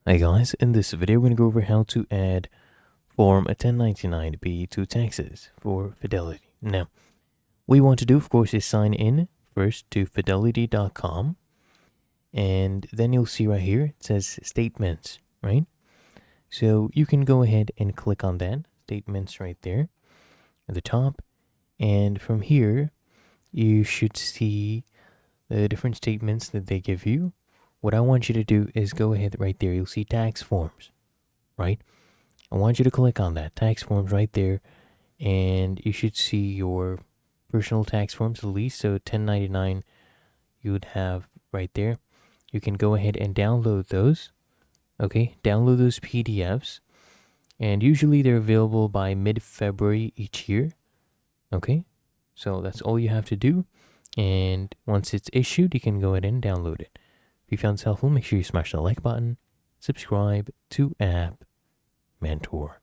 Hi guys, in this video we're going to go over how to add Form 1099-B to taxes for Fidelity. Now, what you want to do, of course, is sign in first to fidelity.com, and then you'll see right here, it says statements, right? So you can go ahead and click on that, statements right there at the top, and from here, you should see the different statements that they give you. What I want you to do is go ahead right there, you'll see tax forms, right? I want you to click on that tax forms right there, and you should see your personal tax forms at least. So 1099 you would have right there. You can go ahead and download those. Okay, download those PDFs, and usually they're available by mid-February each year. Okay, so that's all you have to do, and once it's issued, you can go ahead and download it. If you found this helpful, make sure you smash the like button, subscribe to App Mentor.